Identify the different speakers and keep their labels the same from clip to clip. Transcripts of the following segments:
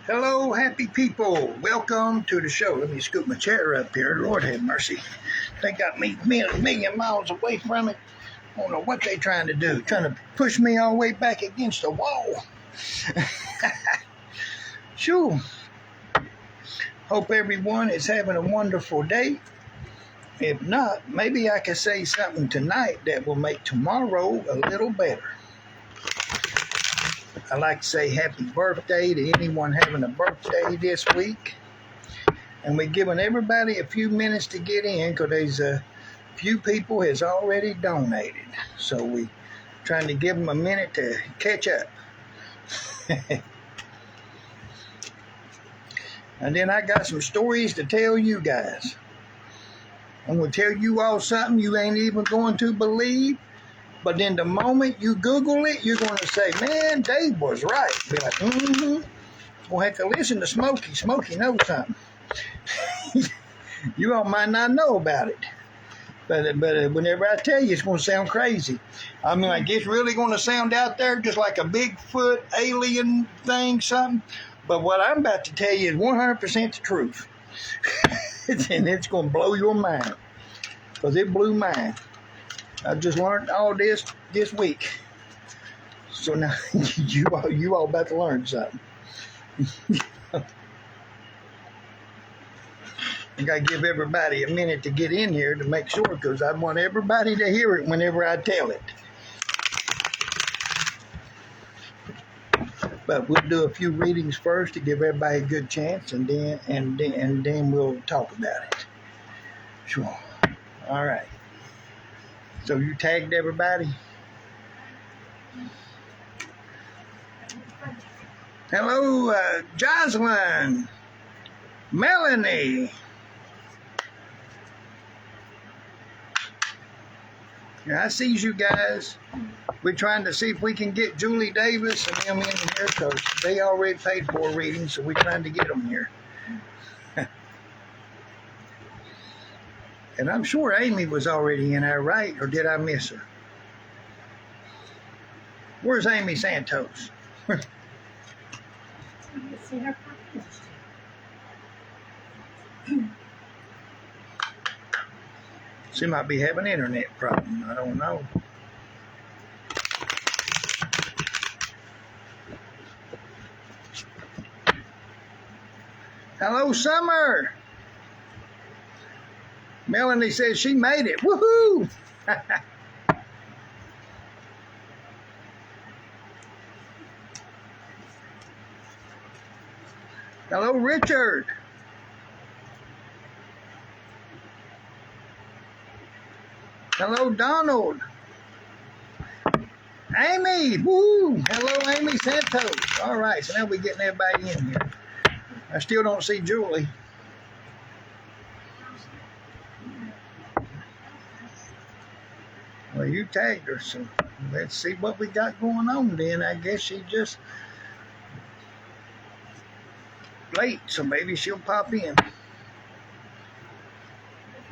Speaker 1: Hello, happy people. Welcome to the show. Let me scoot my chair up here. Lord have mercy. They got me a million miles away from it. I don't know what they trying to do. Trying to push me all the way back against the wall. Sure. Hope everyone is having a wonderful day. If not, maybe I can say something tonight that will make tomorrow a little better. I'd like to say happy birthday to anyone having a birthday this week. And we're giving everybody a few minutes to get in because there's a few people has already donated. So we're trying to give them a minute to catch up. And then I got some stories to tell you guys. I'm going to tell you all something you ain't even going to believe. But then the moment you Google it, you're going to say, man, Dave was right. Be like, We'll have to listen to Smokey. Smokey knows something. You all might not know about it. But whenever I tell you, it's going to sound crazy. I mean, like, it's really going to sound out there just like a Bigfoot alien thing, something. But what I'm about to tell you is 100% the truth. And it's going to blow your mind. Because it blew mine. I just learned all this week. So now you all about to learn something. I got to give everybody a minute to get in here to make sure, because I want everybody to hear it whenever I tell it. But we'll do a few readings first to give everybody a good chance, and then we'll talk about it. Sure. All right. So you tagged everybody? Hello, Jocelyn, Melanie. Yeah, I see you guys. We're trying to see if we can get Julie Davis and them in here because they already paid for a reading, so we're trying to get them here. And I'm sure Amy was already in there, right? Or did I miss her? Where's Amy Santos? She might be having an internet problem. I don't know. Hello, Summer. Melanie says she made it. Woohoo! Hello, Richard. Hello, Donald. Amy. Woo! Hello, Amy Santos. All right, so now we're getting everybody in here. I still don't see Julie. Well, you tagged her, so let's see what we got going on then. I guess she just late, so maybe she'll pop in.
Speaker 2: The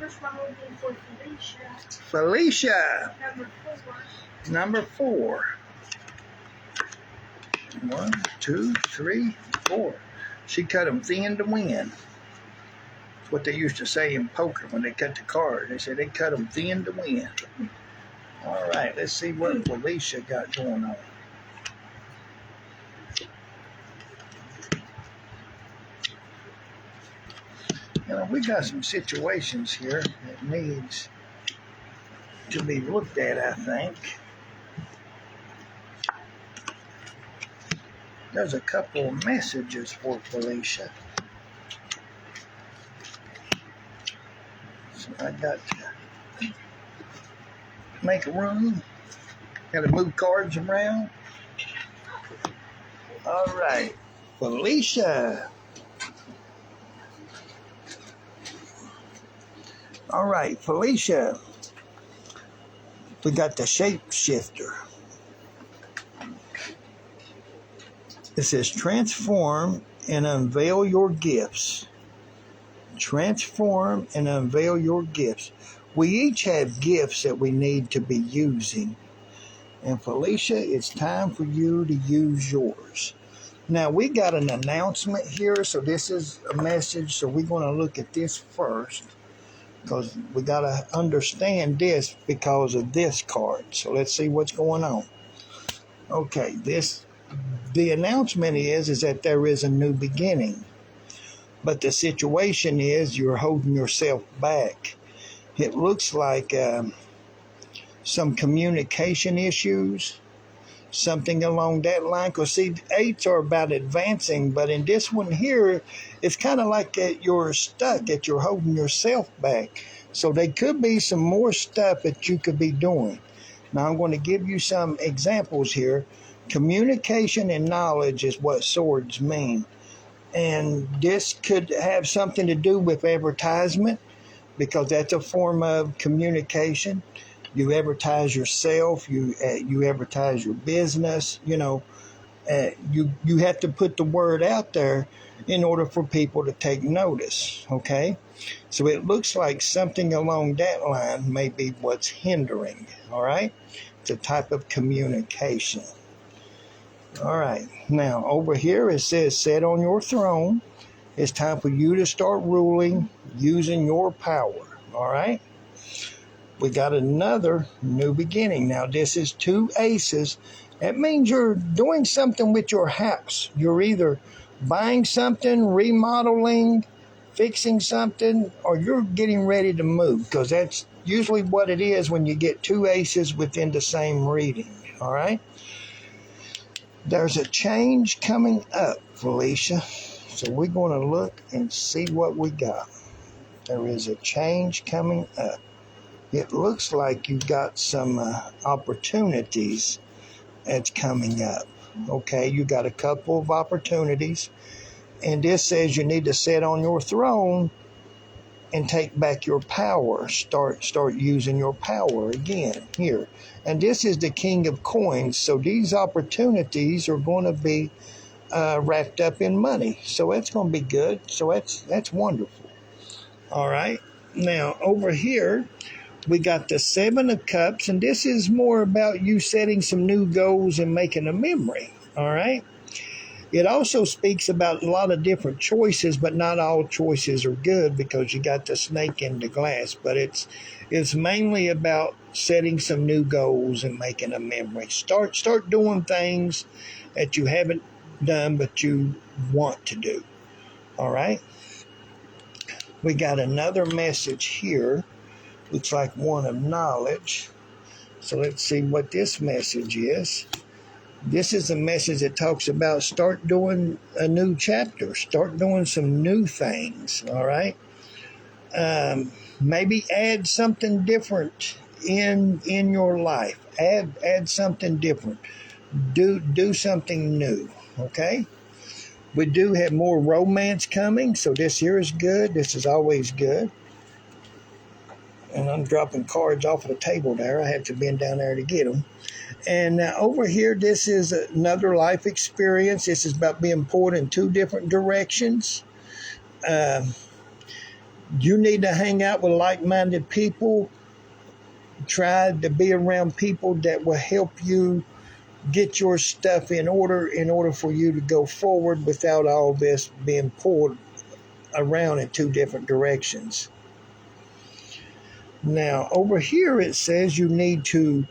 Speaker 2: first one will be for Felicia.
Speaker 1: Felicia.
Speaker 2: Number 4.
Speaker 1: Number 4. 1, 2, 3, 4. She cut them thin to win. That's what they used to say in poker when they cut the card. They said they cut them thin to win. All right, let's see what Felicia got going on. You know, we got some situations here that needs to be looked at, I think. There's a couple of messages for Felicia. So I got to make a room. Got to move cards around. All right, Felicia. All right, Felicia. We got the shapeshifter. It says transform and unveil your gifts. Transform and unveil your gifts. We each have gifts that we need to be using. And Felicia, it's time for you to use yours. Now we got an announcement here, so this is a message. So we're going to look at this first because we got to understand this because of this card. So let's see what's going on. Okay, the announcement is that there is a new beginning, but the situation is you're holding yourself back. It looks like some communication issues. Something along that line. Because, see, 8s are about advancing, but in this one here, it's kind of like that you're stuck, that you're holding yourself back. So there could be some more stuff that you could be doing. Now, I'm going to give you some examples here. Communication and knowledge is what swords mean. And this could have something to do with advertisement, because that's a form of communication. You advertise yourself. You advertise your business. You have to put the word out there in order for people to take notice. Okay, so it looks like something along that line may be what's hindering. All right, it's a type of communication. All right, now over here it says, "Sit on your throne." It's time for you to start ruling, using your power. All right. We got another new beginning. Now, this is 2 aces. That means you're doing something with your house. You're either buying something, remodeling, fixing something, or you're getting ready to move, because that's usually what it is when you get 2 aces within the same reading. All right? There's a change coming up, Felicia. So we're going to look and see what we got. There is a change coming up. It looks like you've got some opportunities that's coming up. Okay, you got a couple of opportunities. And this says you need to sit on your throne and take back your power. Start using your power again here. And this is the King of Coins. So these opportunities are going to be wrapped up in money. So that's going to be good. So that's wonderful. All right. Now, over here, we got the 7 of Cups, and this is more about you setting some new goals and making a memory, all right? It also speaks about a lot of different choices, but not all choices are good because you got the snake in the glass. But it's mainly about setting some new goals and making a memory. Start doing things that you haven't done but you want to do, all right? We got another message here. Looks like one of knowledge. So let's see what this message is. This is a message that talks about start doing a new chapter. Start doing some new things, all right? Maybe add something different in your life. Add something different. Do something new, okay? We do have more romance coming, so this here is good. This is always good. And I'm dropping cards off of the table there. I have to bend down there to get them. And now over here, this is another life experience. This is about being pulled in 2 different directions. You need to hang out with like-minded people. Try to be around people that will help you get your stuff in order for you to go forward without all this being pulled around in 2 different directions. Now, over here it says you need to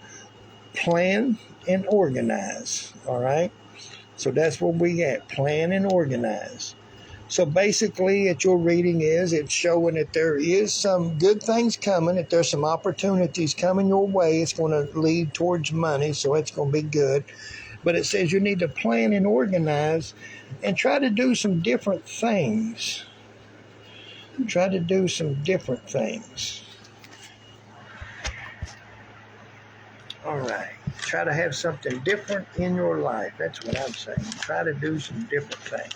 Speaker 1: plan and organize, all right? So that's where we at, plan and organize. So basically, at your reading it's showing that there is some good things coming, that there's some opportunities coming your way. It's going to lead towards money, so it's going to be good. But it says you need to plan and organize and try to do some different things. Try to do some different things. All right. Try to have something different in your life. That's what I'm saying. Try to do some different things.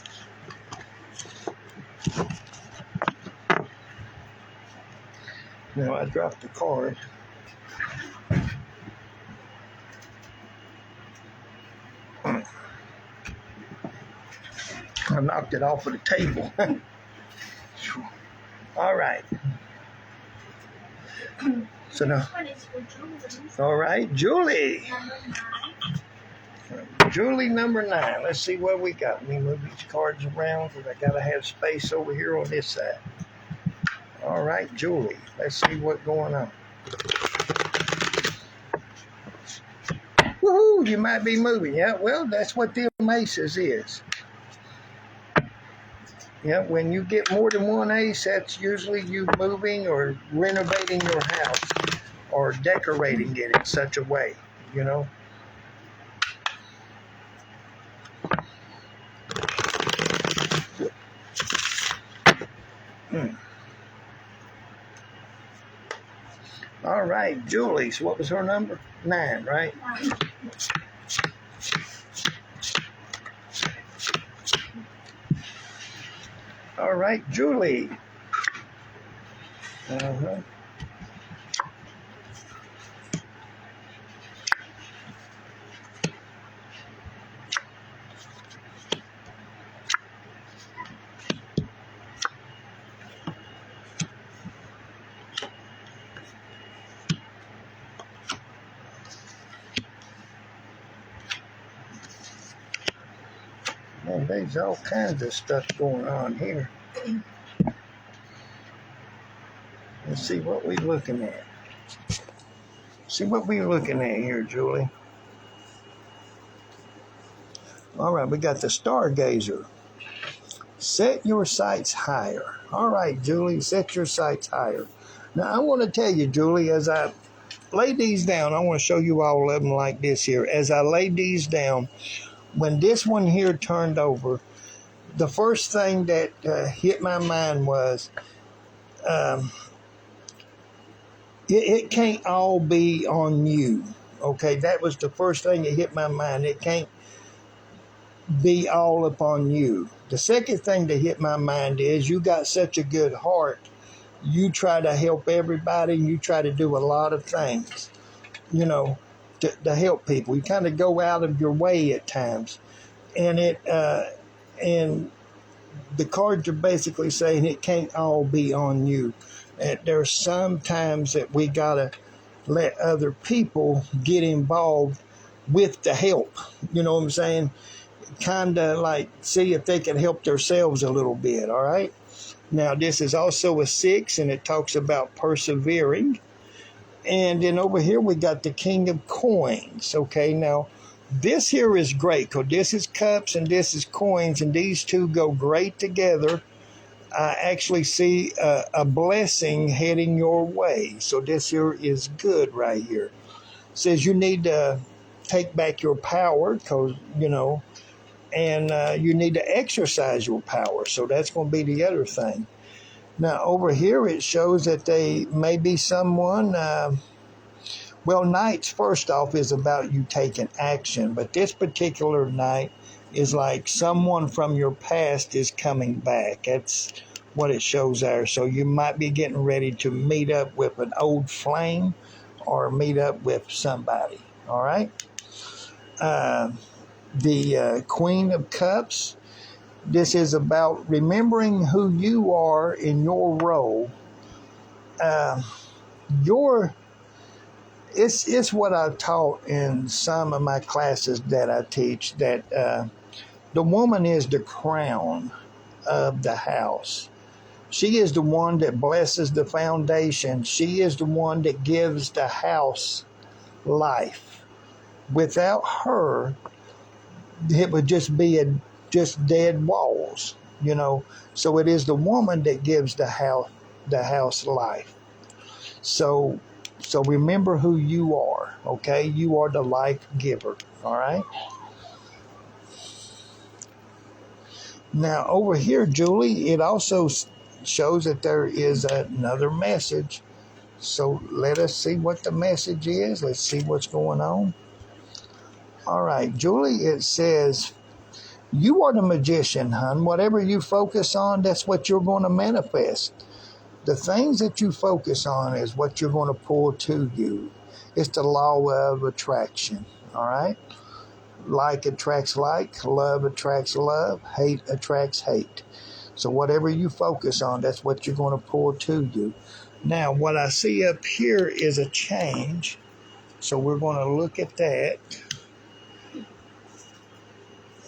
Speaker 1: Now, I dropped the card. I knocked it off of the table. All right. So now, all right, Julie. Julie, number 9. Let's see what we got. Let me move these cards around because I got to have space over here on this side. All right, Julie. Let's see what's going on. Woohoo! You might be moving. Yeah, well, that's what the aces is. Yeah, when you get more than one ace, that's usually you moving or renovating your house or decorating it in such a way, you know. All right, Julie. So what was her number? 9, right?
Speaker 2: 9.
Speaker 1: All right, Julie. Uh-huh. Man, there's all kinds of stuff going on here. Let's see what we're looking at. See what we're looking at here, Julie. All right, we got the Stargazer. Set your sights higher. All right, Julie, set your sights higher. Now, I want to tell you, Julie, as I lay these down, I want to show you all of them like this here. As I laid these down, when this one here turned over, the first thing that hit my mind was, it can't all be on you. Okay, that was the first thing that hit my mind. It can't be all upon you. The second thing that hit my mind is you got such a good heart. You try to help everybody, and you try to do a lot of things, you know, to help people. You kind of go out of your way at times. And and the cards are basically saying it can't all be on you. There's some times that we gotta let other people get involved with the help. You know what I'm saying? Kind of like see if they can help themselves a little bit. All right. Now this is also a 6, and it talks about persevering. And then over here we got the King of Coins. Okay, now this here is great because this is cups and this is coins, and these two go great together. I actually see a blessing heading your way. So this here is good right here. It says you need to take back your power because, you know, and you need to exercise your power. So that's going to be the other thing. Now over here it shows that they may be someone... well, nights, first off, is about you taking action. But this particular night is like someone from your past is coming back. That's what it shows there. So you might be getting ready to meet up with an old flame or meet up with somebody. All right? The Queen of Cups. This is about remembering who you are in your role. It's what I've taught in some of my classes that I teach, that the woman is the crown of the house. She is the one that blesses the foundation. She is the one that gives the house life. Without her, it would just be just dead walls, you know. So it is the woman that gives the house life. So remember who you are, okay? You are the life giver, all right? Now, over here, Julie, it also shows that there is another message. So let us see what the message is. Let's see what's going on. All right, Julie, it says, you are the magician, hon. Whatever you focus on, that's what you're going to manifest. The things that you focus on is what you're going to pull to you. It's the law of attraction, all right? Like attracts like, love attracts love, hate attracts hate. So whatever you focus on, that's what you're going to pull to you. Now, what I see up here is a change. So we're going to look at that.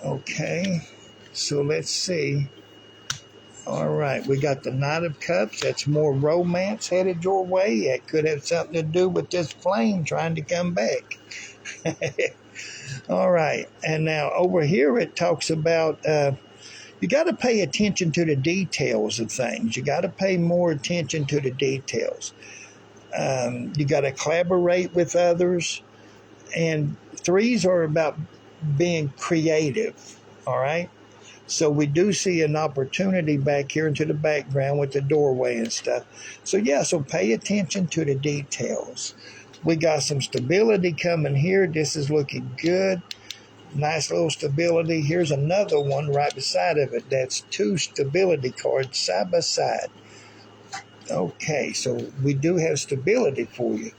Speaker 1: Okay, so let's see. All right, we got the Knight of Cups. That's more romance headed your way. It could have something to do with this flame trying to come back. All right, and now over here it talks about you got to pay attention to the details of things. You got to pay more attention to the details. You got to collaborate with others. And threes are about being creative. All right. So we do see an opportunity back here into the background with the doorway and stuff. So yeah, so pay attention to the details. We got some stability coming here. This is looking good. Nice little stability. Here's another one right beside of it. That's two stability cards side by side. Okay, so we do have stability for you.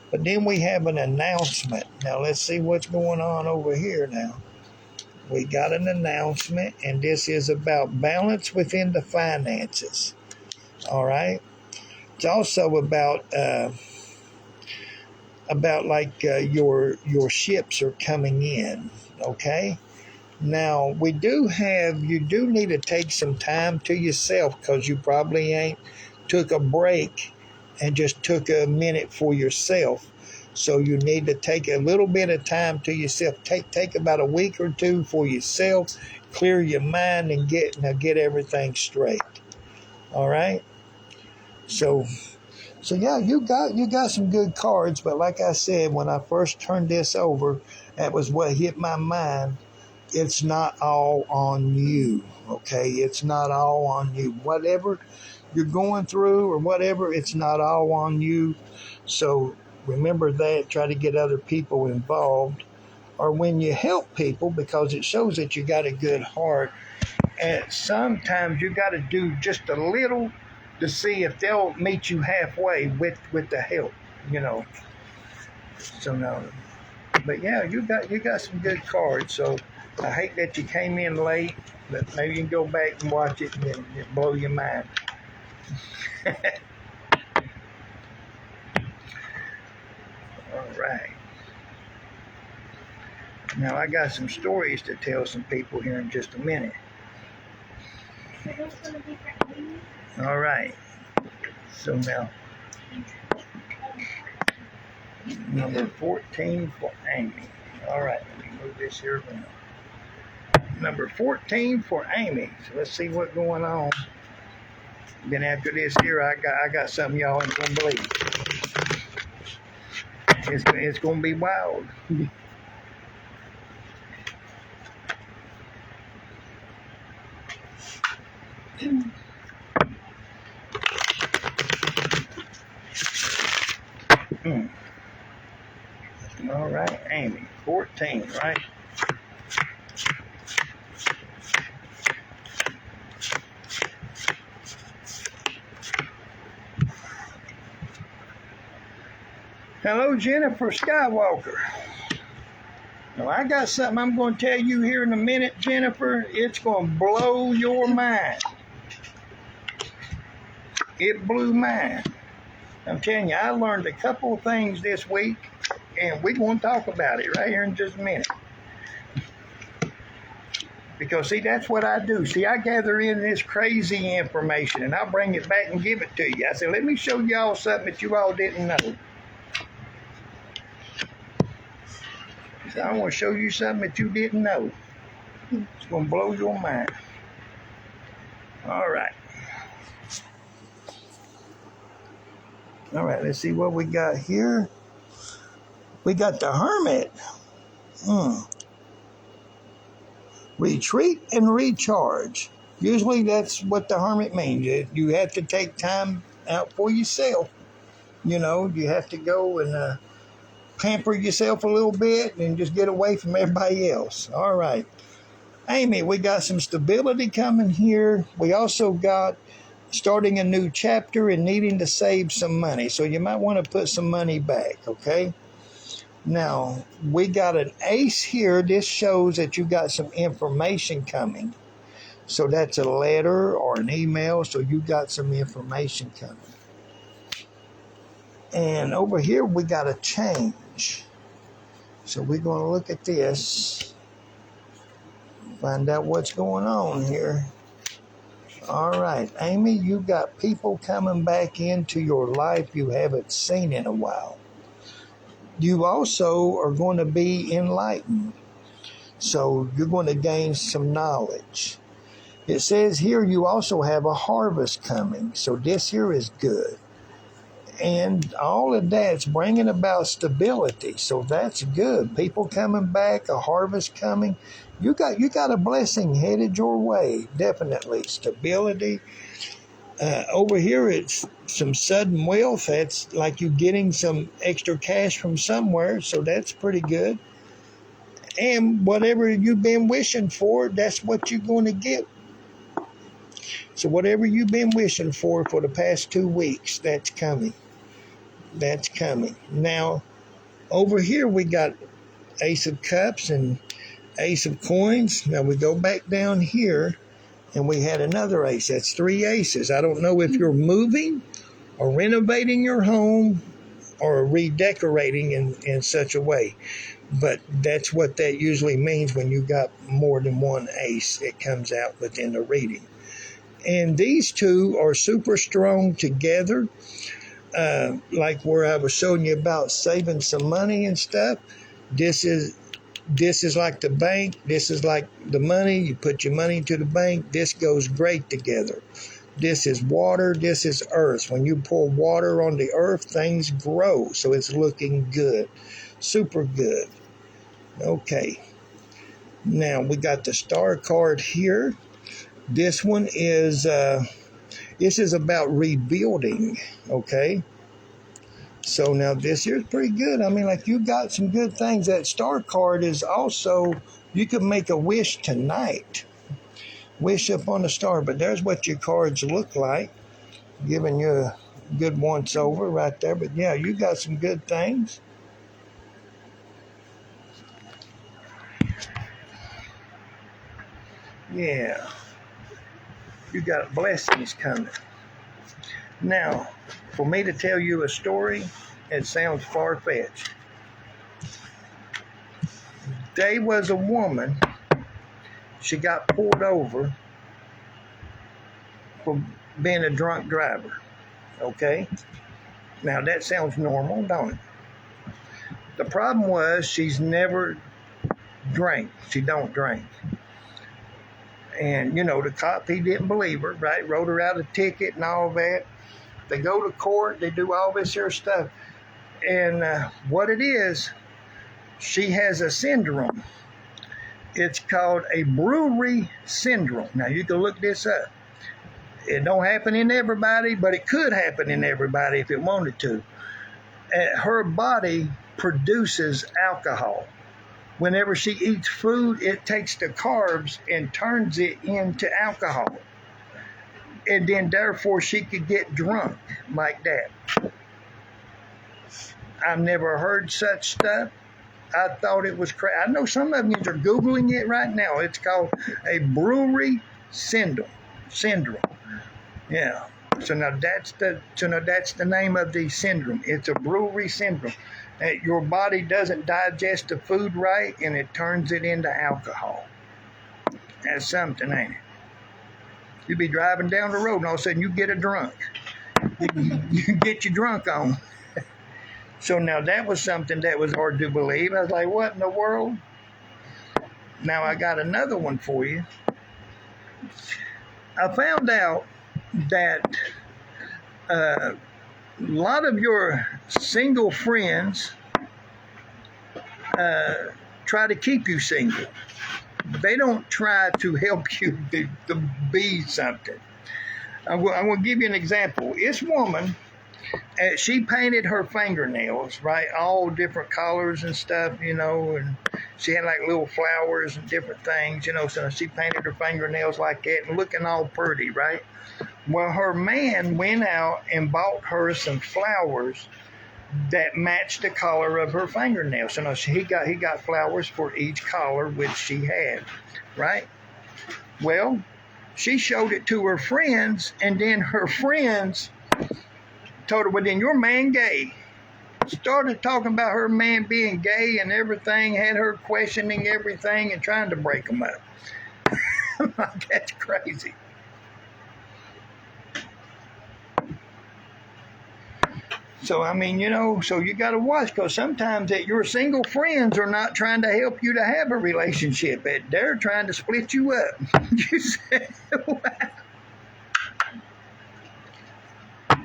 Speaker 1: But then we have an announcement. Now let's see what's going on over here now. We got an announcement, and this is about balance within the finances. All right. It's also about your ships are coming in. Okay. Now you do need to take some time to yourself because you probably ain't took a break and just took a minute for yourself. So you need to take a little bit of time to yourself. Take about a week or two for yourself, clear your mind, and get everything straight. All right. So yeah, you got some good cards, but like I said, when I first turned this over, that was what hit my mind. It's not all on you. Okay, it's not all on you. Whatever you're going through or whatever, it's not all on you. So remember that. Try to get other people involved, or when you help people, because it shows that you got a good heart. And sometimes you got to do just a little to see if they'll meet you halfway with the help. So no, but yeah, you got some good cards. So I hate that you came in late, but maybe you can go back and watch it and it blow your mind. All right. Now I got some stories to tell some people here in just a minute.
Speaker 2: So that's going to be for Amy?
Speaker 1: All right. So now, number 14 for Amy. All right, let me move this here around. Number 14 for Amy. So let's see what's going on. Then after this here, I got something y'all ain't gonna believe. It's gonna be wild. All right, Amy, 14, right? Hello, Jennifer Skywalker. Now, I got something I'm going to tell you here in a minute, Jennifer. It's going to blow your mind. It blew mine. I'm telling you, I learned a couple of things this week, and we're going to talk about it right here in just a minute. Because, see, that's what I do. See, I gather in this crazy information, and I'll bring it back and give it to you. I said, let me show y'all something that you all didn't know. So I want to show you something that you didn't know. It's going to blow your mind. All right. All right, let's see what we got here. We got the Hermit. Retreat and recharge. Usually that's what the Hermit means. You have to take time out for yourself. You have to go and pamper yourself a little bit and just get away from everybody else. All right. Amy, we got some stability coming here. We also got starting a new chapter and needing to save some money. So you might want to put some money back, okay? Now, we got an ace here. This shows that you got some information coming. So that's a letter or an email. So you got some information coming. And over here, we got a change. So we're going to look at this. Find out what's going on here. All right, Amy, you got people coming back into your life you haven't seen in a while. You also are going to be enlightened. So you're going to gain some knowledge. It says here you also have a harvest coming. So this here is good. And all of that's bringing about stability. So that's good. People coming back, a harvest coming. You got a blessing headed your way. Definitely. Stability. Over here, it's some sudden wealth. That's like you getting some extra cash from somewhere. So that's pretty good. And whatever you've been wishing for, that's what you're going to get. So whatever you've been wishing for the past 2 weeks, that's coming. That's coming. Now, over here we got Ace of Cups and Ace of Coins. Now we go back down here and we had another ace. That's 3 aces. I don't know if you're moving or renovating your home or redecorating in such a way. But that's what that usually means when you got more than one ace. It comes out within the reading. And these two are super strong together. Like where I was showing you about saving some money and stuff. This is like the bank. This is like the money. You put your money into the bank. This goes great together. This is water. This is earth. When you pour water on the earth, things grow. So it's looking good. Super good. Okay. Now we got the star card here. This one is this is about rebuilding. Okay. So now this here's pretty good. I mean, like you got some good things. That star card is also, you could make a wish tonight. Wish upon a star. But there's what your cards look like. Giving you a good once over right there. But yeah, you got some good things. Yeah. You got blessings coming. Now, for me to tell you a story, it sounds far-fetched. There was a woman, she got pulled over for being a drunk driver. Okay? Now, that sounds normal, don't it? The problem was she's never drank. She don't drink. And, you know, the cop, he didn't believe her, right? Wrote her out a ticket and all that. They go to court. They do all this here stuff. And what it is, she has a syndrome. It's called a brewery syndrome. Now, you can look this up. It don't happen in everybody, but it could happen in everybody if it wanted to. Her body produces alcohol. Whenever she eats food, it takes the carbs and turns it into alcohol. And then therefore she could get drunk like that. I've never heard such stuff. I thought it was crazy. I know some of you are Googling it right now. It's called a brewery syndrome. Yeah. So now that's the name of the syndrome. It's a brewery syndrome. Your body doesn't digest the food right, and it turns it into alcohol. That's something, ain't it? You be driving down the road, and all of a sudden you get a drunk. You get your drunk on. So now that was something that was hard to believe. I was like, what in the world? Now I got another one for you. I found out that a lot of your single friends try to keep you single. They don't try to help you to be something. I'm going to give you an example. This woman, she painted her fingernails, right? All different colors and stuff, you know, and she had like little flowers and different things, you know, so she painted her fingernails like that and looking all pretty, right? Well, her man went out and bought her some flowers that matched the color of her fingernails. So he got flowers for each color which she had, right? Well, she showed it to her friends, and then her friends told her, well, then your man gay. Started talking about her man being gay and everything, had her questioning everything and trying to break them up. I'm like, that's crazy. So, I mean, so you got to watch, because sometimes that your single friends are not trying to help you to have a relationship. They're trying to split you up. You say, wow.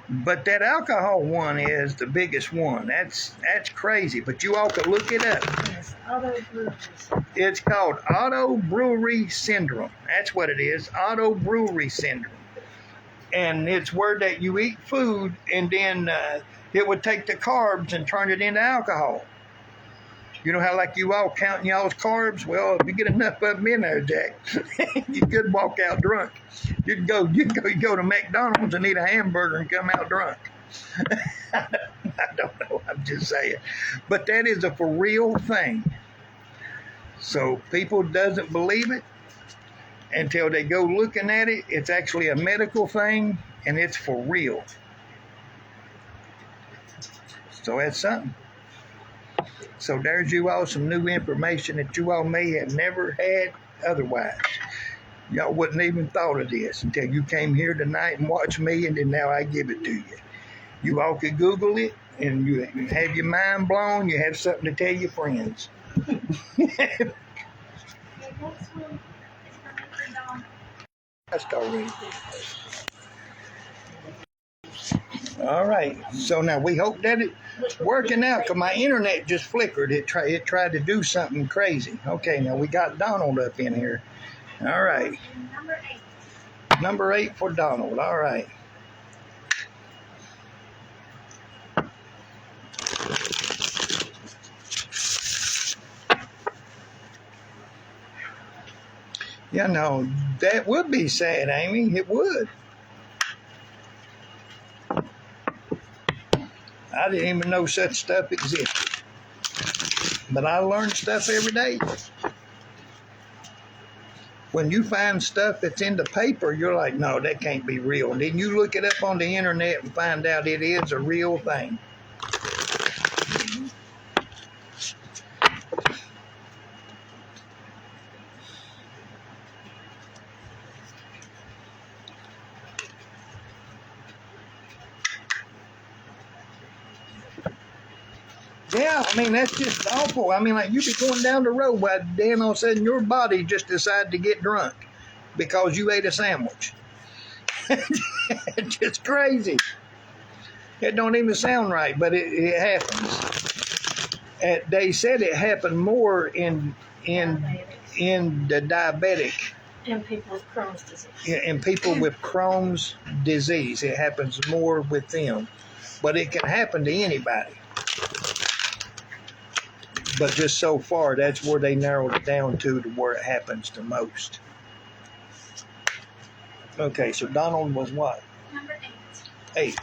Speaker 1: But that alcohol one is the biggest one. That's crazy. But you all could look it up.
Speaker 2: Yes, auto breweries.
Speaker 1: It's called auto brewery syndrome. That's what it is. Auto brewery syndrome. And it's where that you eat food and then it would take the carbs and turn it into alcohol. You know how like you all counting y'all's carbs? Well, if you get enough of them in there, Jack, you could walk out drunk. You can go to McDonald's and eat a hamburger and come out drunk. I don't know. I'm just saying. But that is a for real thing. So people doesn't believe it until they go looking at it. It's actually a medical thing, and it's for real. So that's something. So there's you all some new information that you all may have never had otherwise. Y'all wouldn't even thought of this until you came here tonight and watched me, and then now I give it to you. You all could Google it, and you have your mind blown. You have something to tell your friends.
Speaker 2: The next one is coming for Dawn.
Speaker 1: That's already. All right. So now we hope that it's working out, because my internet just flickered. It tried to do something crazy. Okay, now we got Donald up in here. All right.
Speaker 2: Number 8.
Speaker 1: Number 8 for Donald. All right. Yeah, no, that would be sad, Amy. It would. I didn't even know such stuff existed. But I learn stuff every day. When you find stuff that's in the paper, you're like, no, that can't be real. And then you look it up on the internet and find out it is a real thing. Yeah, I mean, that's just awful. I mean, like, you be going down the road while then all of a sudden your body just decided to get drunk because you ate a sandwich. It's just crazy. It don't even sound right, but it happens. They said it happened more in the diabetic.
Speaker 2: And people with Crohn's disease.
Speaker 1: Yeah, and people with Crohn's disease. It happens more with them. But it can happen to anybody. But just so far, that's where they narrowed it down to where it happens the most. Okay, so Donald was what?
Speaker 2: Number
Speaker 1: 8.
Speaker 2: 8.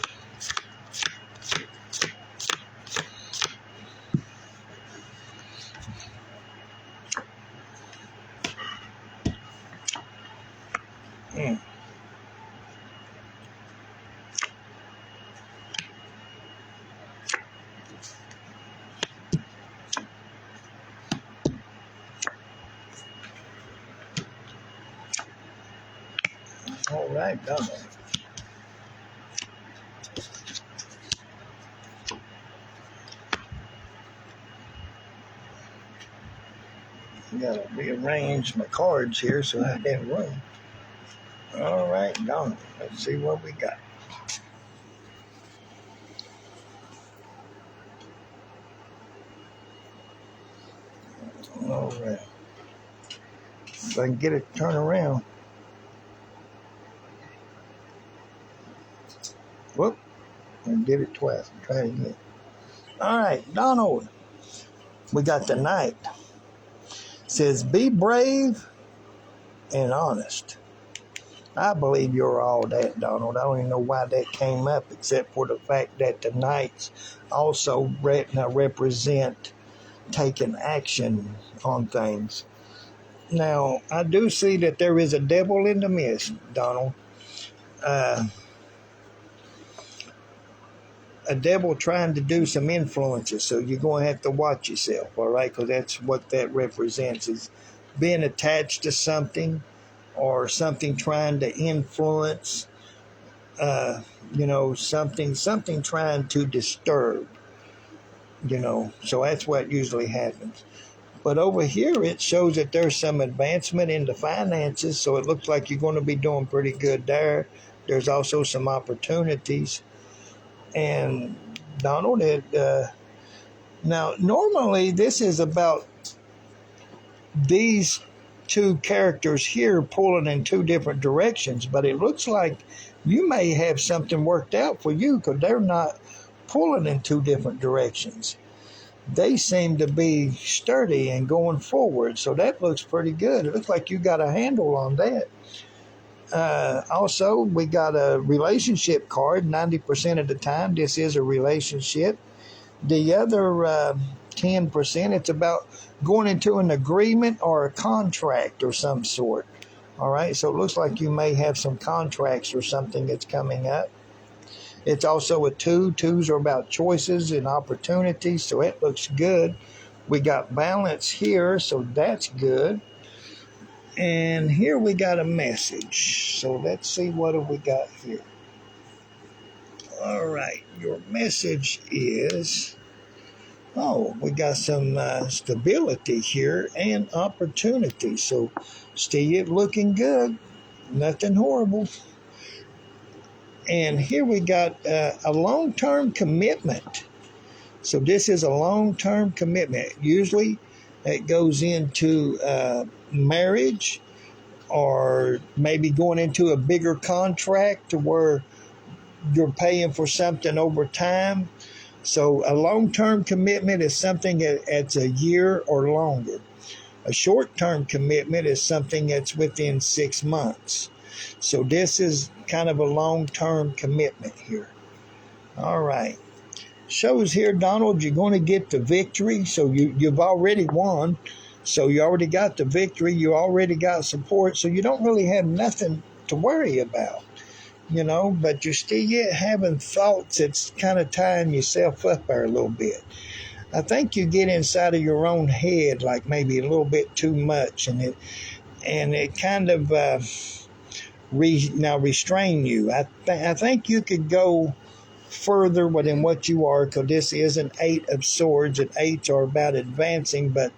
Speaker 1: All right, Donald. Gotta rearrange my cards here so I have room. All right, Donald. Let's see what we got. All right. If I can get it to turn around. Whoop. I did it twice. Try it again. All right, Donald. We got the Knight. It says, be brave and honest. I believe you're all that, Donald. I don't even know why that came up, except for the fact that the Knights also represent taking action on things. Now, I do see that there is a devil in the midst, Donald. A devil trying to do some influences, so you're going to have to watch yourself, all right? Because that's what that represents, is being attached to something or something trying to influence, something trying to disturb, so that's what usually happens. But over here, it shows that there's some advancement in the finances, so it looks like you're going to be doing pretty good there. There's also some opportunities. And Donald, now, normally this is about these two characters here pulling in two different directions, but it looks like you may have something worked out for you because they're not pulling in two different directions. They seem to be sturdy and going forward, so that looks pretty good. It looks like you got a handle on that. Also, we got a relationship card. 90% of the time, this is a relationship. The other 10%, it's about going into an agreement or a contract or some sort. All right, so it looks like you may have some contracts or something that's coming up. It's also a 2. 2s are about choices and opportunities, so it looks good. We got balance here, so that's good. And here we got a message. So let's see what have we got here. All right, your message is, we got some stability here and opportunity. So see it looking good, nothing horrible. And here we got a long-term commitment. So this is a long-term commitment. Usually it goes into marriage or maybe going into a bigger contract to where you're paying for something over time. So a long-term commitment is something that's a year or longer. A short-term commitment is something that's within 6 months. So this is kind of a long-term commitment here. All right. Shows here, Donald, you're going to get the victory. So you've already won. So you already got the victory. You already got support. So you don't really have nothing to worry about, but you're still yet having thoughts that's kind of tying yourself up there a little bit. I think you get inside of your own head like maybe a little bit too much, and it kind of restrain you. I think you could go further than what you are, because this is an 8 of swords, and 8s are about advancing, but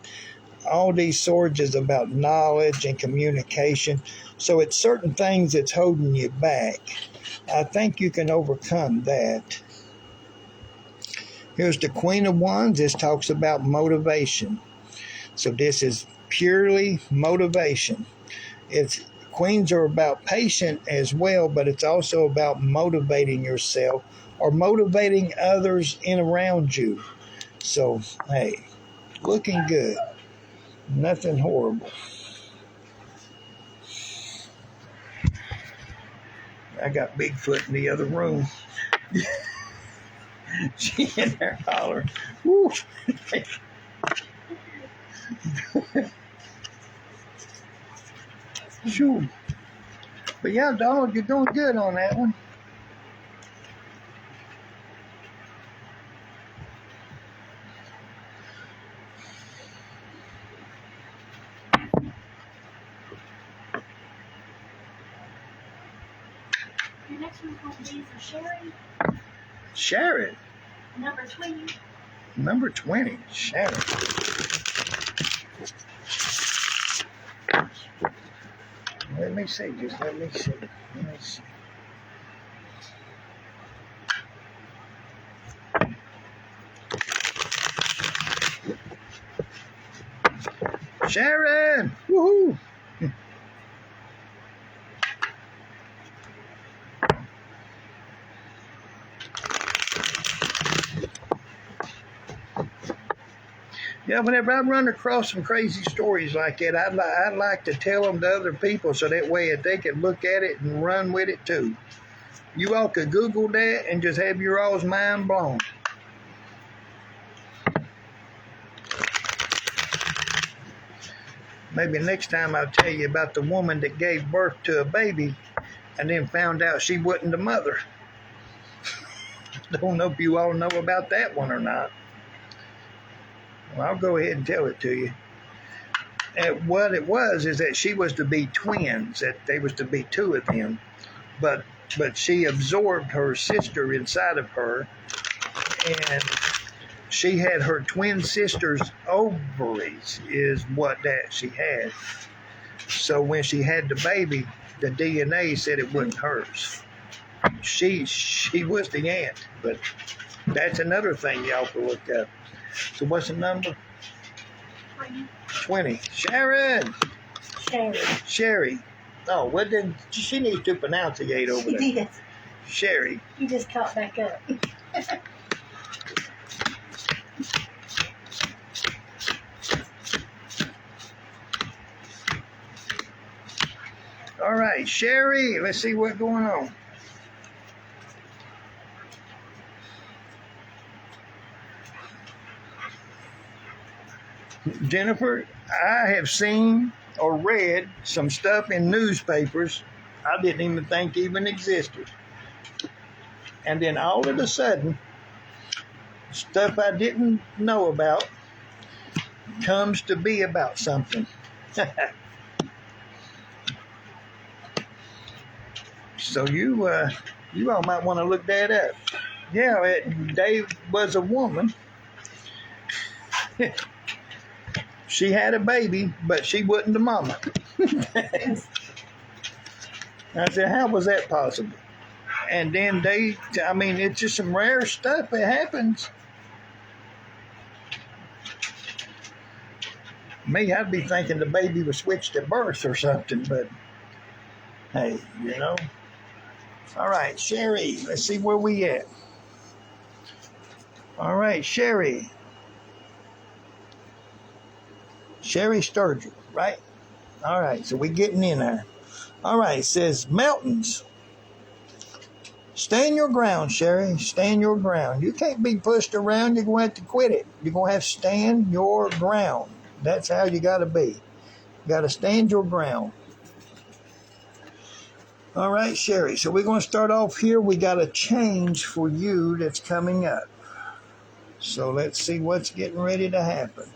Speaker 1: all these swords is about knowledge and communication. So it's certain things that's holding you back. I think you can overcome that. Here's the Queen of Wands. This talks about motivation. So this is purely motivation. Queens are about patience as well, but it's also about motivating yourself or motivating others in around you. So, hey, looking good. Nothing horrible. I got Bigfoot in the other room. She in there hollering. Woo. Sure. But yeah, Donald, you're doing good on that one.
Speaker 2: Your next one's going to be for Sherry.
Speaker 1: Sharon.
Speaker 2: Number 20.
Speaker 1: Number 20. Sharon. Let me see. Just let me see. Let me see. Sharon! Woohoo! Yeah, whenever I run across some crazy stories like that, I'd like to tell them to other people so that way if they can look at it and run with it too. You all could Google that and just have your all's mind blown. Maybe next time I'll tell you about the woman that gave birth to a baby and then found out she wasn't the mother. Don't know if you all know about that one or not. Well, I'll go ahead and tell it to you. And what it was is that she was to be twins, that they was to be two of them, but she absorbed her sister inside of her, and she had her twin sister's ovaries is what that she had. So when she had the baby, the DNA said it wasn't hers. She was the aunt, but that's another thing y'all can look up. So what's the number? 20. Sharon! Sherry. Oh, what did she needs to pronunciate over there?
Speaker 2: She did.
Speaker 1: Sherry.
Speaker 2: You just caught back up.
Speaker 1: All right, Sherry, let's see what's going on. Jennifer, I have seen or read some stuff in newspapers I didn't even think even existed. And then all of a sudden, stuff I didn't know about comes to be about something. So you all might want to look that up. Yeah, Dave was a woman. She had a baby, but she wasn't the mama. I said, how was that possible? And then it's just some rare stuff that happens. Me, I'd be thinking the baby was switched at birth or something, but hey, All right, Sherry, let's see where we at. All right, Sherry. Sherry Sturgill, right? All right, so we're getting in there. All right, it says mountains. Stand your ground, Sherry. Stand your ground. You can't be pushed around. You're going to have to quit it. You're going to have to stand your ground. That's how you got to be. You got to stand your ground. All right, Sherry. So we're going to start off here. We got a change for you that's coming up. So let's see what's getting ready to happen.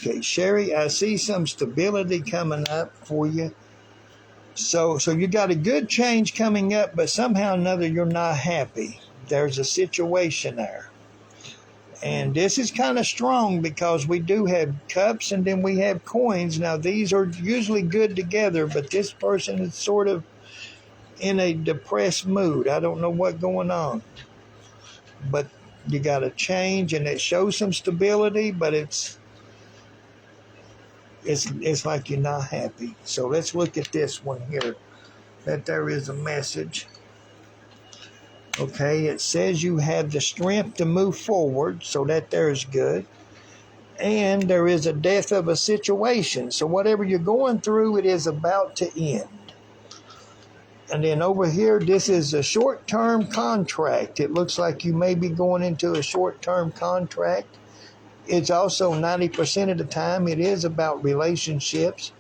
Speaker 1: Okay, Sherry, I see some stability coming up for you. So you got a good change coming up, but somehow or another you're not happy. There's a situation there. And this is kind of strong because we do have cups and then we have coins. Now, these are usually good together, but this person is sort of in a depressed mood. I don't know what's going on. But you got a change, and it shows some stability, but it's like you're not happy. So let's look at this one here. That there is a message. Okay, it says you have the strength to move forward, so that there is good. And there is a death of a situation. So whatever you're going through, it is about to end. And then over here, this is a short-term contract. It looks like you may be going into a short-term contract. It's also 90% of the time, it is about relationships.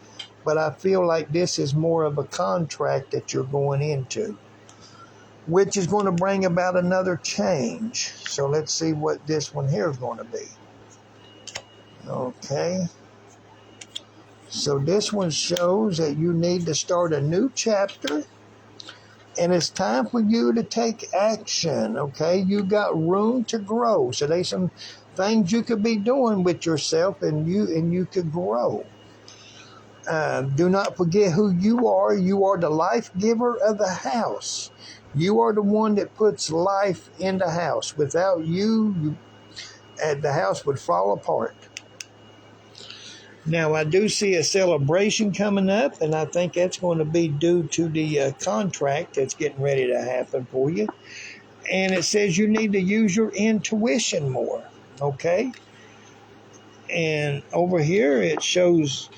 Speaker 1: But I feel like this is more of a contract that you're going into, which is going to bring about another change. So let's see what this one here is going to be. Okay. So this one shows that you need to start a new chapter. And it's time for you to take action, okay? You got room to grow. So there's some things you could be doing with yourself, and you could grow. Do not forget who you are. You are the life giver of the house. You are the one that puts life in the house. Without you, the house would fall apart. Now, I do see a celebration coming up, and I think that's going to be due to the contract that's getting ready to happen for you. And it says you need to use your intuition more, okay? And over here it shows,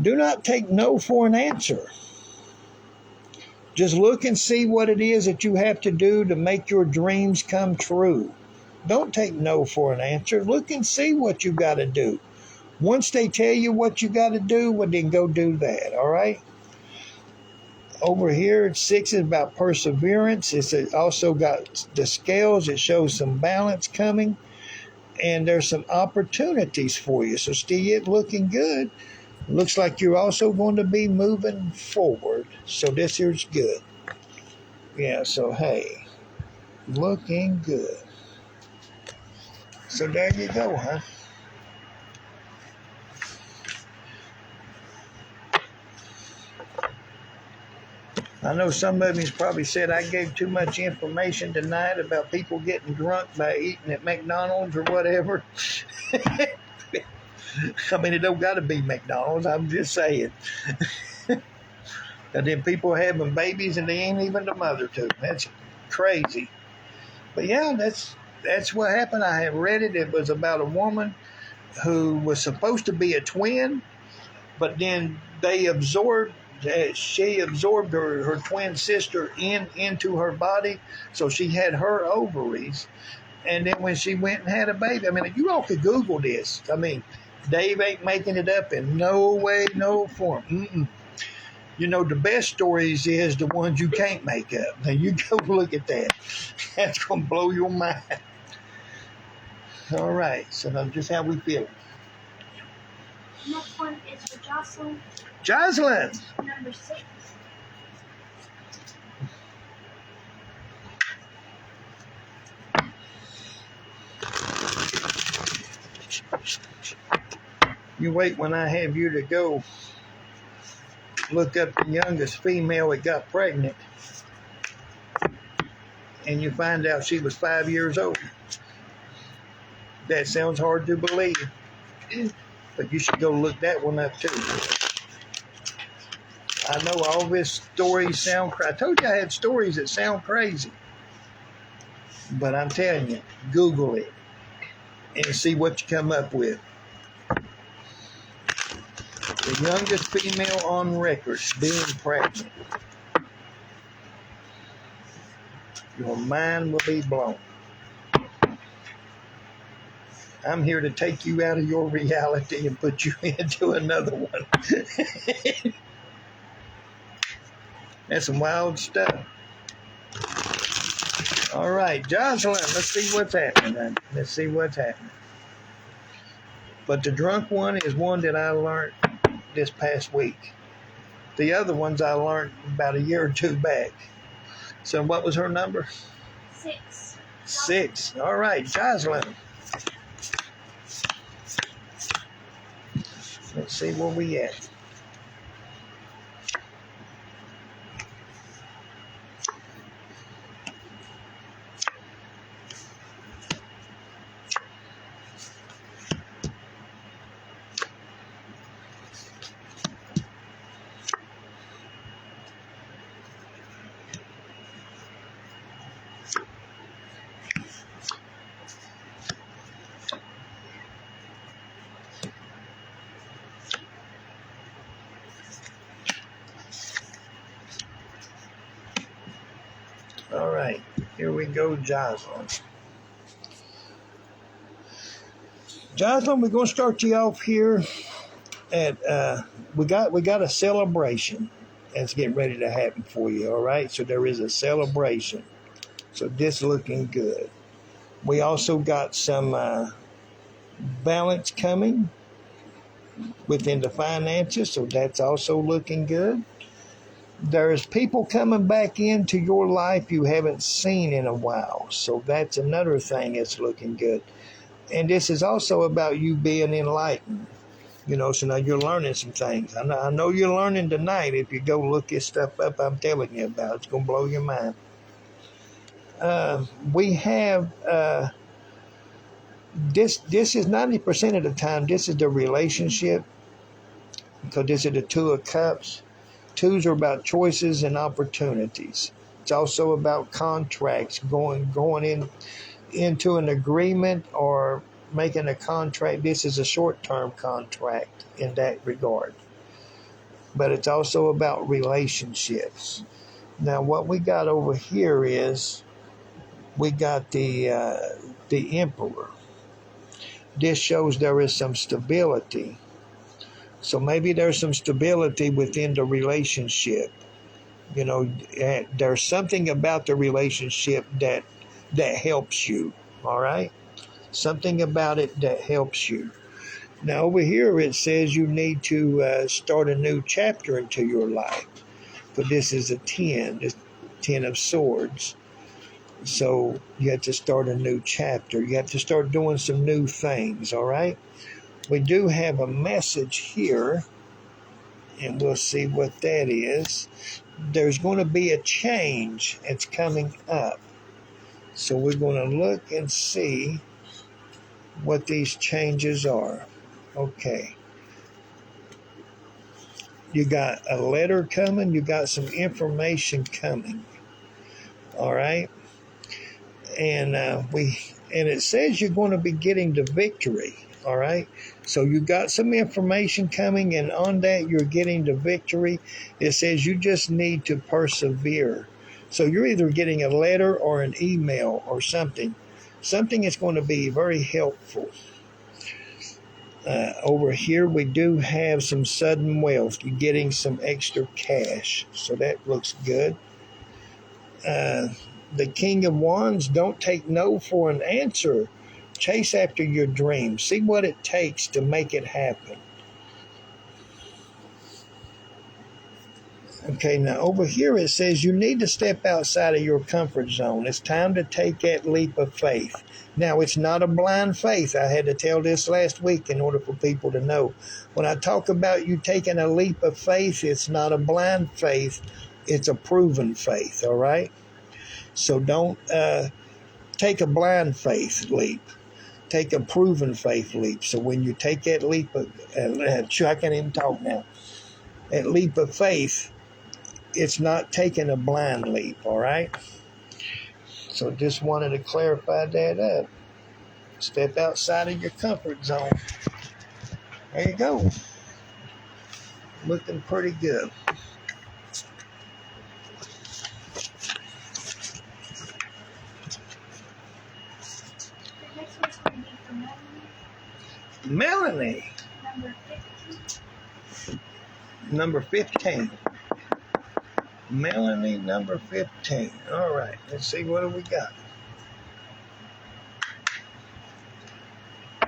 Speaker 1: do not take no for an answer. Just look and see what it is that you have to do to make your dreams come true. Don't take no for an answer. Look and see what you got to do. Once they tell you what you got to do, well, then go do that, all right? Over here, 6 is about perseverance. It's also got the scales. It shows some balance coming. and there's some opportunities for you. So still looking good. Looks like you're also going to be moving forward. So this here's good. Yeah, so hey, looking good. So there you go, huh? I know some of you probably said I gave too much information tonight about people getting drunk by eating at McDonald's or whatever. I mean, it don't got to be McDonald's. I'm just saying. And then people having babies and they ain't even the mother to them. That's crazy. But yeah, that's what happened. I had read it. It was about a woman who was supposed to be a twin, but then she absorbed her twin sister into her body, so she had her ovaries. And then when she went and had a baby, I mean, you all could Google this. I mean, Dave ain't making it up in no way, no form. You know, the best stories is the ones you can't make up. Now, you go look at that. That's going to blow your mind. All right, so now just how we feel.
Speaker 2: Next one is for Jocelyn.
Speaker 1: Jocelyn!
Speaker 2: Number 6.
Speaker 1: You wait when I have you to go look up the youngest female that got pregnant, and you find out she was 5 years old. That sounds hard to believe, but you should go look that one up too. I know all this stories sound crazy. I told you I had stories that sound crazy, but I'm telling you, Google it and see what you come up with. The youngest female on record being pregnant. Your mind will be blown. I'm here to take you out of your reality and put you into another one. That's some wild stuff. All right, Jocelyn, let's see what's happening then. Let's see what's happening. But the drunk one is one that I learned this past week. The other ones I learned about a year or two back. So what was her number?
Speaker 2: 6.
Speaker 1: 6. All right, Jocelyn. Let's see where we at. All right, here we go, Jocelyn. Jocelyn, we're going to start you off here at we got a celebration that's getting ready to happen for you. All right, so there is a celebration. So this looking good. We also got some balance coming within the finances, so that's also looking good. There's people coming back into your life you haven't seen in a while. So that's another thing that's looking good. And this is also about you being enlightened. You know, so now you're learning some things. I know you're learning tonight. If you go look this stuff up I'm telling you about, it's going to blow your mind. We have, this is 90% of the time, this is the relationship. Because this is the 2 of Cups. 2s are about choices and opportunities. It's also about contracts, going into an agreement or making a contract. This is a short-term contract in that regard. But it's also about relationships. Now, what we got over here is we got the Emperor. This shows there is some stability. So maybe there's some stability within the relationship. You know, there's something about the relationship that helps you, all right? Something about it that helps you. Now over here it says you need to start a new chapter into your life. But this is a 10, the 10 of swords. So you have to start a new chapter. You have to start doing some new things, all right? We do have a message here, and we'll see what that is. There's going to be a change that's coming up. So we're going to look and see what these changes are. Okay. You got a letter coming. You got some information coming. All right. And it says you're going to be getting the victory. All right. So you got some information coming, and on that you're getting the victory. It says you just need to persevere. So you're either getting a letter or an email or something. Something that's going to be very helpful. Over here, we do have some sudden wealth. You're getting some extra cash. So that looks good. The King of Wands, don't take no for an answer. Chase after your dreams. See what it takes to make it happen. Okay, now over here it says you need to step outside of your comfort zone. It's time to take that leap of faith. Now, it's not a blind faith. I had to tell this last week in order for people to know. When I talk about you taking a leap of faith, it's not a blind faith. It's a proven faith, all right? So don't take a blind faith leap. Take a proven faith leap. So when you take that leap of, I can't even talk now. That leap of faith, it's not taking a blind leap, all right? So just wanted to clarify that up. Step outside of your comfort zone. There you go. Looking pretty good.
Speaker 2: The next one's going to be for
Speaker 1: Melanie.
Speaker 2: Number 15.
Speaker 1: Number 15. Melanie, number 15. All right, let's see what do we got.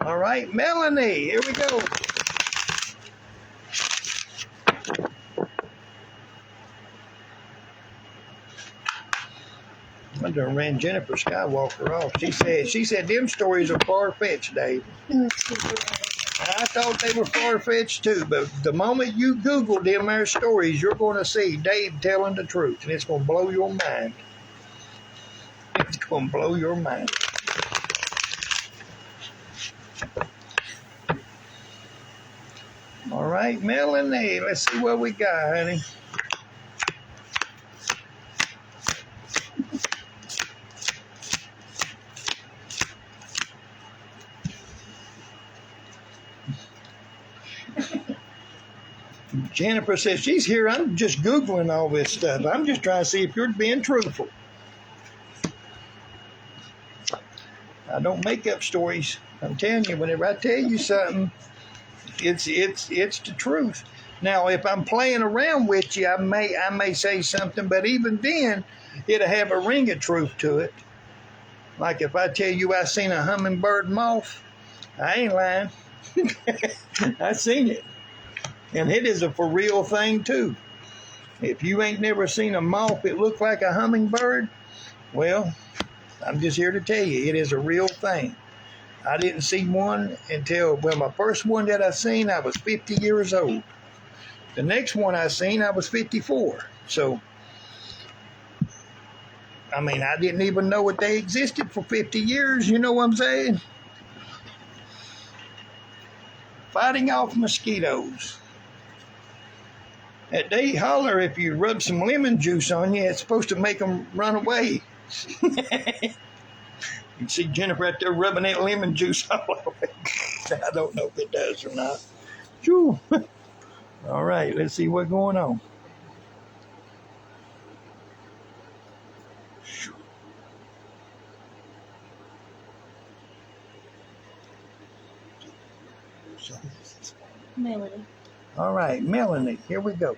Speaker 1: All right, Melanie, here we go. I done ran Jennifer Skywalker off. She said them stories are far-fetched, Dave. I thought they were far-fetched too, but the moment you Google them there stories, you're going to see Dave telling the truth, and it's going to blow your mind. It's going to blow your mind. All right, Melanie, let's see what we got, honey. Jennifer says she's here. I'm just Googling all this stuff. I'm just trying to see if you're being truthful. I don't make up stories. I'm telling you, whenever I tell you something, it's the truth. Now, if I'm playing around with you, I may say something, but even then, it'll have a ring of truth to it. Like if I tell you I seen a hummingbird moth, I ain't lying. I seen it. And it is a for real thing, too. If you ain't never seen a moth that looked like a hummingbird, well, I'm just here to tell you, it is a real thing. I didn't see one until, well, my first one that I seen, I was 50 years old. The next one I seen, I was 54. So, I mean, I didn't even know what they existed for 50 years, you know what I'm saying? Fighting off mosquitoes. They holler if you rub some lemon juice on you, it's supposed to make them run away. You can see Jennifer out there rubbing that lemon juice all over it. I don't know if it does or not. Whew. All right, let's see what's going on.
Speaker 2: Melanie.
Speaker 1: All right, Melanie, here we go.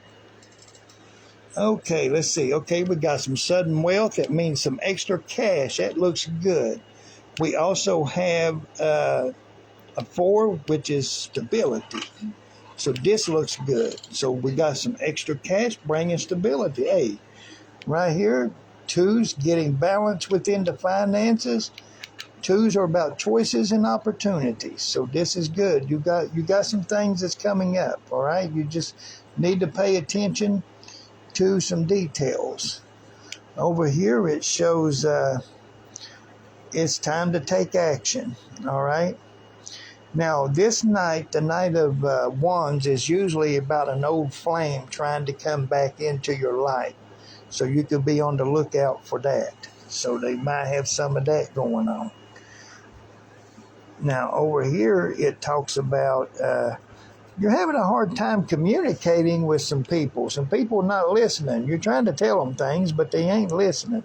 Speaker 1: Okay, let's see. Okay, we got some sudden wealth. That means some extra cash. That looks good. We also have a 4, which is stability. So this looks good. So we got some extra cash bringing stability. Hey, right here, 2's getting balance within the finances. 2's are about choices and opportunities. So this is good. You got some things that's coming up. All right. You just need to pay attention to some details. Over here, it shows it's time to take action. All right. Now, this night, the Knight of Wands, is usually about an old flame trying to come back into your life. So you could be on the lookout for that. So they might have some of that going on. Now, over here, it talks about you're having a hard time communicating with some people. Some people not listening. You're trying to tell them things, but they ain't listening.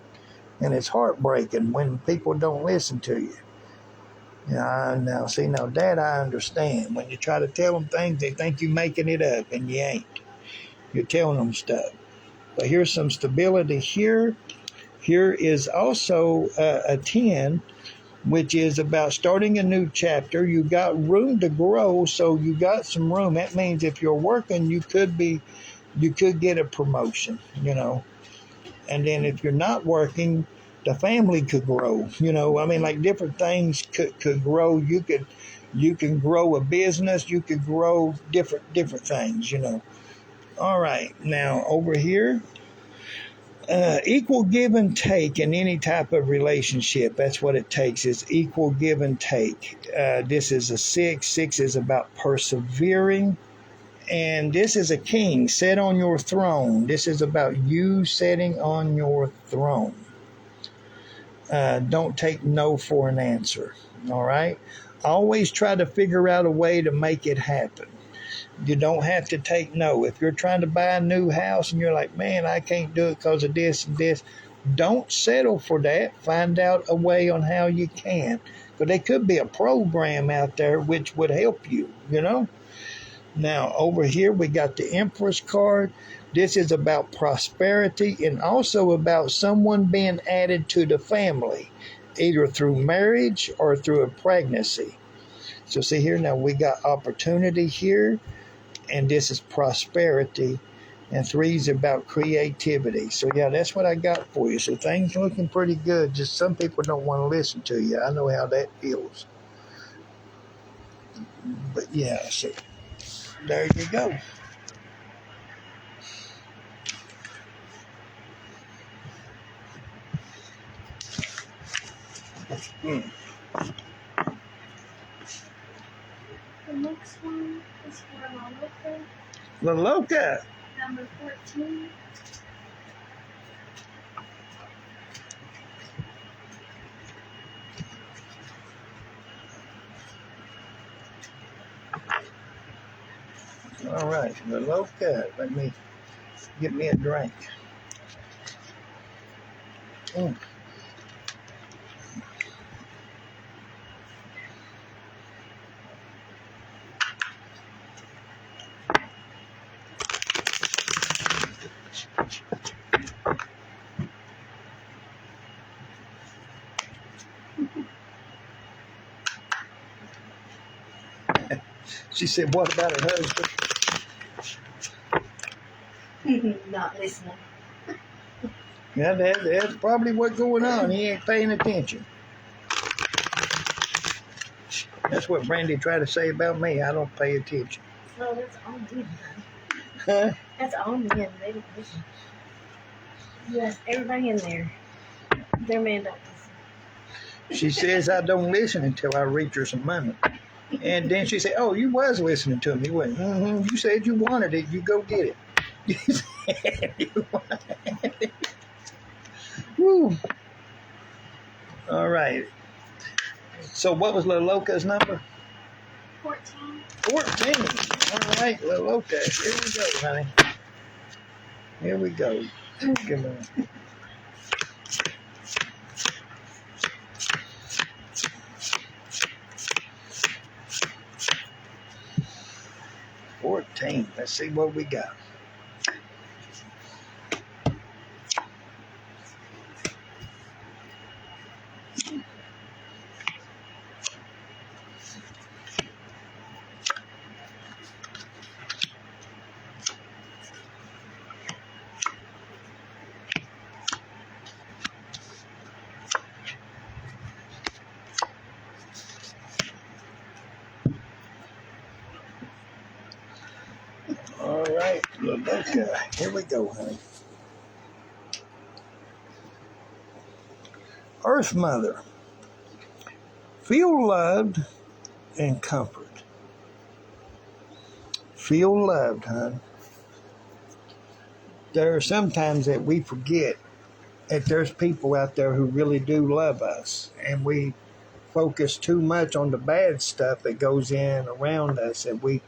Speaker 1: And it's heartbreaking when people don't listen to you. Now that I understand. When you try to tell them things, they think you're making it up, and you ain't. You're telling them stuff. But here's some stability here. Here is also a 10, which is about starting a new chapter. You got room to grow, so you got some room. That means if you're working, you could get a promotion, And then if you're not working, the family could grow, like different things could grow. You can grow a business, you could grow different things, All right, now over here, equal give and take in any type of relationship. That's what it takes, is equal give and take. This is a 6. 6 is about persevering. And this is a king, set on your throne. This is about you sitting on your throne. Don't take no for an answer. All right? Always try to figure out a way to make it happen. You don't have to take no. If you're trying to buy a new house and you're like, man, I can't do it because of this and this, don't settle for that. Find out a way on how you can. But there could be a program out there which would help you, Now, over here, we got the Empress card. This is about prosperity and also about someone being added to the family, either through marriage or through a pregnancy. So see here, now we got opportunity here, and this is prosperity, and 3 is about creativity. So yeah, that's what I got for you. So things looking pretty good. Just some people don't want to listen to you. I know how that feels. But yeah, so there you go.
Speaker 2: The next one is for Maloka,
Speaker 1: La Loca.
Speaker 2: number 14.
Speaker 1: All right, La Loca. Let me get me a drink. She said, what about her husband?
Speaker 2: Not listening.
Speaker 1: Yeah, that's probably what's going on. He ain't paying attention. That's what Brandy tried to say about me. I don't pay attention.
Speaker 2: No, that's all men.
Speaker 1: Huh?
Speaker 2: That's all men. They don't listen. Yes, everybody in there. Their man don't listen.
Speaker 1: She says I don't listen until I reach her some money. And then she said, oh, you was listening to me. Went, you said you wanted it. You go get it. You said you wanted it. Woo. All right. So what was La Loca's number?
Speaker 2: 14.
Speaker 1: 14. All right, La Loca. Here we go, honey. Here we go. Come on. Let's see what we got. All right, Rebecca, here we go, honey. Earth Mother, feel loved and comfort. Feel loved, hon. There are sometimes that we forget that there's people out there who really do love us, and we focus too much on the bad stuff that goes in around us, and we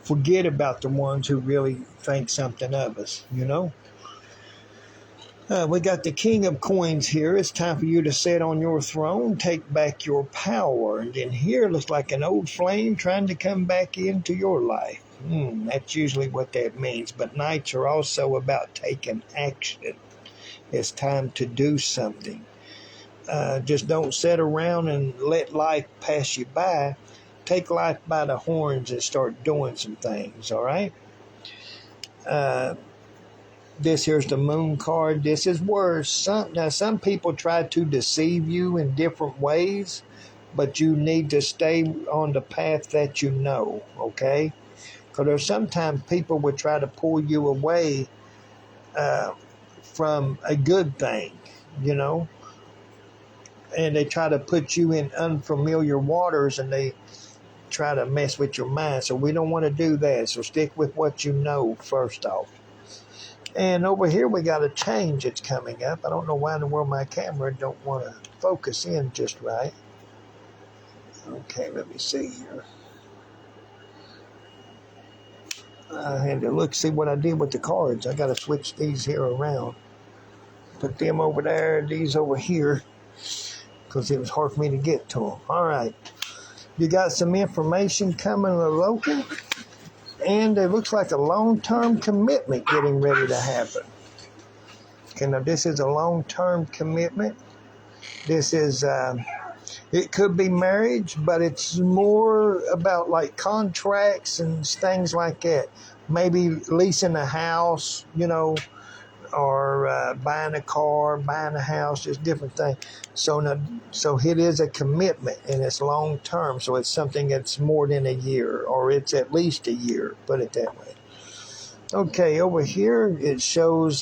Speaker 1: forget about the ones who really think something of us, you know? We got the King of Coins here. It's time for you to sit on your throne, take back your power. And then here looks like an old flame trying to come back into your life. That's usually what that means. But nights are also about taking action. It's time to do something. Just don't sit around and let life pass you by. Take life by the horns and start doing some things, all right? This here's the moon card. This is where some people try to deceive you in different ways, but you need to stay on the path that you know, okay? Because there's sometimes people would try to pull you away from a good thing, you know? And they try to put you in unfamiliar waters, and they try to mess with your mind. So we don't want to do that. So stick with what you know first off. And over here we got a change that's coming up. I don't know why in the world my camera don't want to focus in just right. Okay, let me see here. I had to see what I did with the cards. I got to switch these here around. Put them over there, these over here, because it was hard for me to get to them. All right. You got some information coming to the local. And it looks like a long-term commitment getting ready to happen. Okay, now this is a long-term commitment. This is, it could be marriage, but it's more about like contracts and things like that. Maybe leasing a house, you know, or buying a car, buying a house, just different things. So it is a commitment, and it's long term. So it's something that's more than a year, or it's at least a year. Put it that way. Okay, over here it shows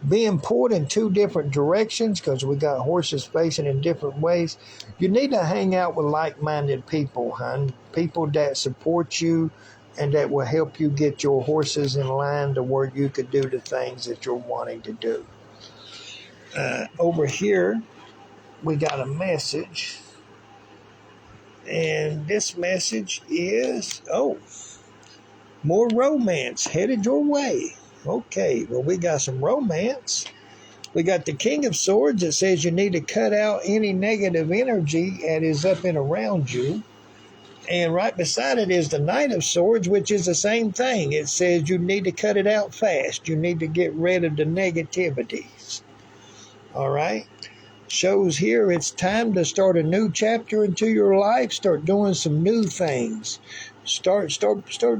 Speaker 1: being pulled in two different directions because we got horses facing in different ways. You need to hang out with like-minded people, hon. People that support you and that will help you get your horses in line to where you could do the things that you're wanting to do. Over here, we got a message. And this message is, more romance headed your way. Okay, well, we got some romance. We got the King of Swords that says you need to cut out any negative energy that is up and around you. And right beside it is the Knight of Swords, which is the same thing. It says you need to cut it out fast. You need to get rid of the negativities. All right? Shows here it's time to start a new chapter into your life. Start doing some new things. Start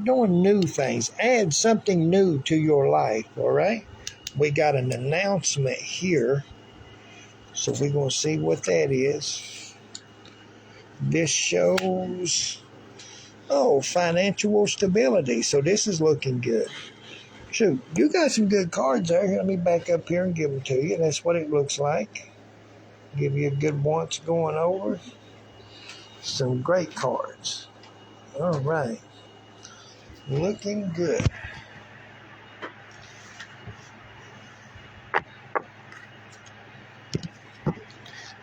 Speaker 1: doing new things. Add something new to your life, all right? We got an announcement here. So we're going to see what that is. This shows, financial stability. So this is looking good. Shoot, you got some good cards there. Let me back up here and give them to you. That's what it looks like. Give you a good once going over. Some great cards. All right. Looking good.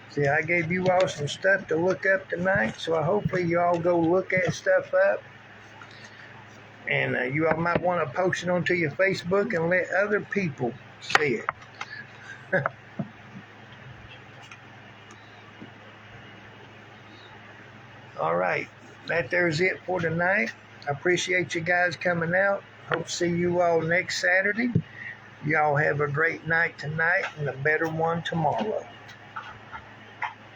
Speaker 1: See, I gave you all some stuff to look up tonight, so hopefully you all go look that stuff up. And you all might want to post it onto your Facebook and let other people see it. All right, there's it for tonight. I appreciate you guys coming out. Hope to see you all next Saturday. Y'all have a great night tonight and a better one tomorrow.